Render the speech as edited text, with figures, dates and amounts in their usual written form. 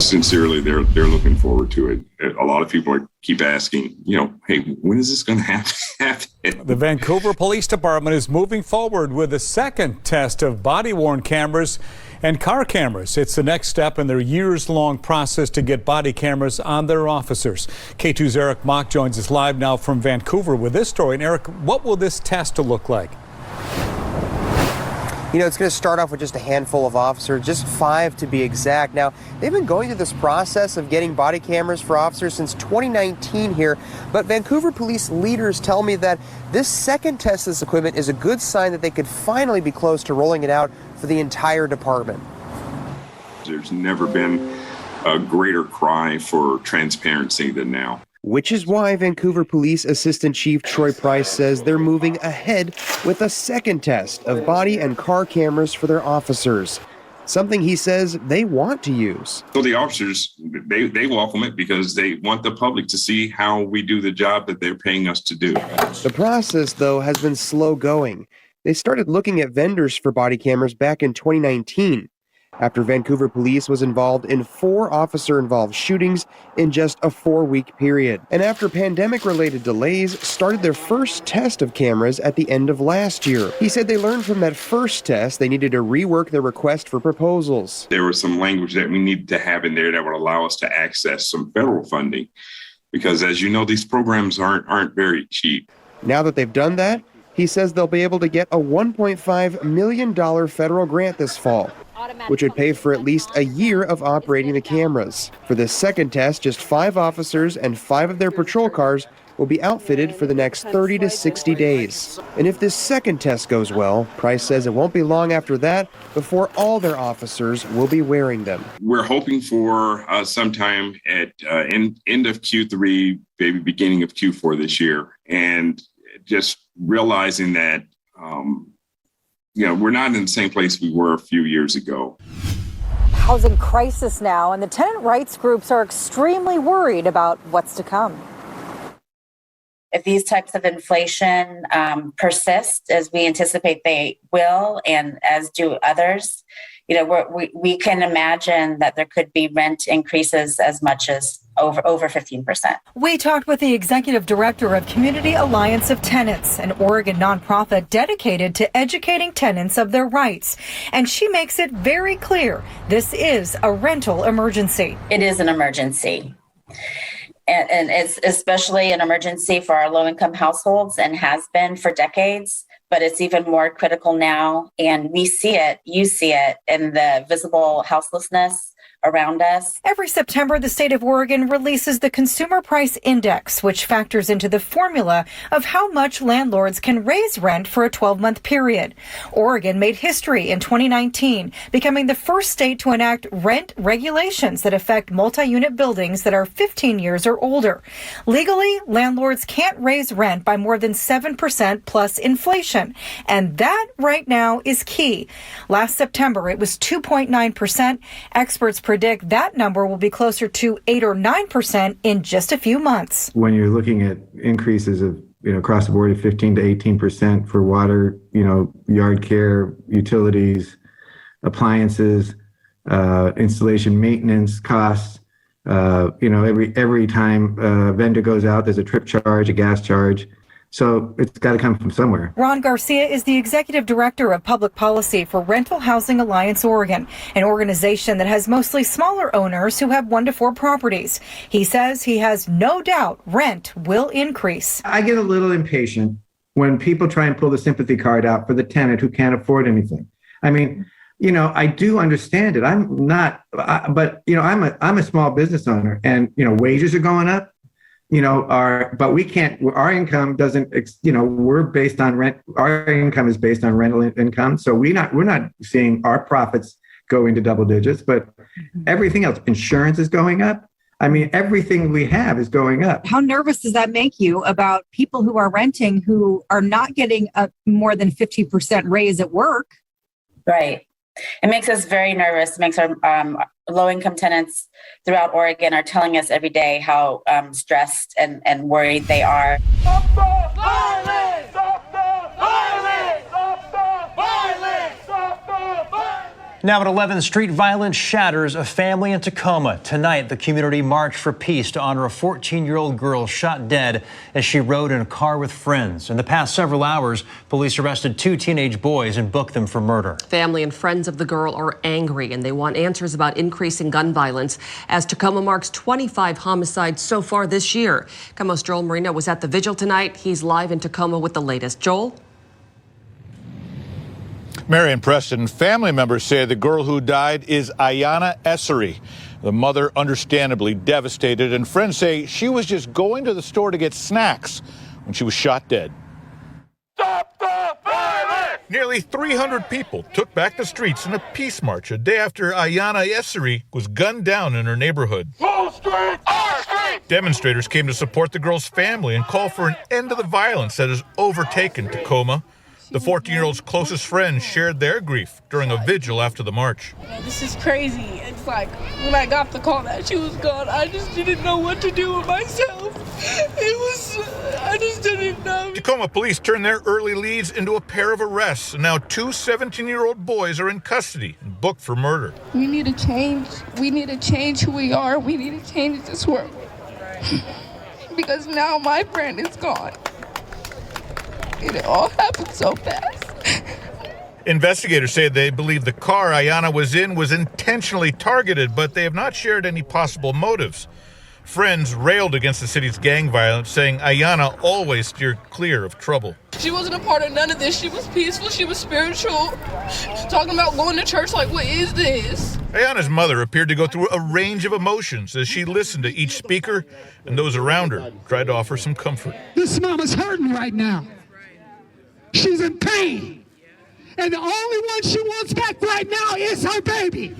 sincerely, they're looking forward to it. A lot of people keep asking, hey, when is this going to happen? The Vancouver Police Department is moving forward with a second test of body-worn cameras and car cameras. It's the next step in their years-long process to get body cameras on their officers. Katu's Eric Mock joins us live now from Vancouver with this story. And Eric, what will this test look like? It's going to start off with just a handful of officers, just 5 to be exact. Now, they've been going through this process of getting body cameras for officers since 2019 here, but Vancouver police leaders tell me that this second test of this equipment is a good sign that they could finally be close to rolling it out for the entire department. There's never been a greater cry for transparency than now. Which is why Vancouver Police Assistant Chief Troy Price says they're moving ahead with a second test of body and car cameras for their officers. Something he says they want to use. So the officers, they welcome it because they want the public to see how we do the job that they're paying us to do. The process, though, has been slow going. They started looking at vendors for body cameras back in 2019. After Vancouver Police was involved in 4 officer-involved shootings in just a 4-week period. And after pandemic-related delays, started their first test of cameras at the end of last year. He said they learned from that first test they needed to rework their request for proposals. There was some language that we needed to have in there that would allow us to access some federal funding. Because as you know, these programs aren't very cheap. Now that they've done that, he says they'll be able to get a $1.5 million federal grant this fall, which would pay for at least a year of operating the cameras. For this second test, just 5 officers and 5 of their patrol cars will be outfitted for the next 30 to 60 days. And if this second test goes well, Price says it won't be long after that before all their officers will be wearing them. We're hoping for sometime at end of Q3, maybe beginning of Q4 this year. And just realizing that, we're not in the same place we were a few years ago. Housing crisis now, and the tenant rights groups are extremely worried about what's to come. If these types of inflation persist, as we anticipate they will, and as do others, we can imagine that there could be rent increases as much as over 15%. We talked with the executive director of Community Alliance of Tenants, an Oregon nonprofit dedicated to educating tenants of their rights. And she makes it very clear this is a rental emergency. It is an emergency. And it's especially an emergency for our low-income households and has been for decades. But it's even more critical now. And we see it, you see it in the visible houselessness around us. Every September, the state of Oregon releases the Consumer Price Index, which factors into the formula of how much landlords can raise rent for a 12-month period. Oregon made history in 2019, becoming the first state to enact rent regulations that affect multi-unit buildings that are 15 years or older. Legally, landlords can't raise rent by more than 7% plus inflation. And that right now is key. Last September, it was 2.9%. Experts predict that number will be closer to 8 or 9% in just a few months. When you're looking at increases of, across the board of 15 to 18% for water, yard care, utilities, appliances, installation maintenance costs, every time a vendor goes out, there's a trip charge, a gas charge. So it's got to come from somewhere. Ron Garcia is the executive director of public policy for Rental Housing Alliance Oregon, an organization that has mostly smaller owners who have 1 to 4 properties. He says he has no doubt rent will increase. I get a little impatient when people try and pull the sympathy card out for the tenant who can't afford anything. I mean, I do understand it. I'm a small business owner, and wages are going up. But we can't, our income doesn't, we're based on rent. Our income is based on rental income. So we're not seeing our profits go into double digits, but everything else, insurance is going up. I mean, everything we have is going up. How nervous does that make you about people who are renting who are not getting a more than 50% raise at work? Right. It makes us very nervous. It makes our low-income tenants throughout Oregon are telling us every day how stressed and worried they are. Stop the violence! Stop the violence! Stop the violence! Stop the violence! Now at 11, street violence shatters a family in Tacoma. Tonight, the community marched for peace to honor a 14-year-old girl shot dead as she rode in a car with friends. In the past several hours, police arrested 2 teenage boys and booked them for murder. Family and friends of the girl are angry, and they want answers about increasing gun violence as Tacoma marks 25 homicides so far this year. KOMO's Joel Marino was at the vigil tonight. He's live in Tacoma with the latest. Joel? Mary and Preston, family members say the girl who died is Ayanna Essery. The mother understandably devastated, and friends say she was just going to the store to get snacks when she was shot dead. Stop the violence! Nearly 300 people took back the streets in a peace march a day after Ayanna Essery was gunned down in her neighborhood. Full street, our street! Demonstrators came to support the girl's family and call for an end to the violence that has overtaken Tacoma. The 14-year-old's closest friends shared their grief during a vigil after the march. This is crazy. It's like when I got the call that she was gone, I just didn't know what to do with myself. I just didn't know. Tacoma police turned their early leads into a pair of arrests, and now 2 17-year-old boys are in custody and booked for murder. We need to change. We need to change who we are. We need to change this world. Because now my friend is gone. It all happened so fast. Investigators say they believe the car Ayanna was in was intentionally targeted, but they have not shared any possible motives. Friends railed against the city's gang violence, saying Ayanna always steered clear of trouble. She wasn't a part of none of this. She was peaceful. She was spiritual. She's talking about going to church. Like, what is this? Ayanna's mother appeared to go through a range of emotions as she listened to each speaker, and those around her tried to offer some comfort. This mama's hurting right now. She's in pain. And the only one she wants back right now is her baby.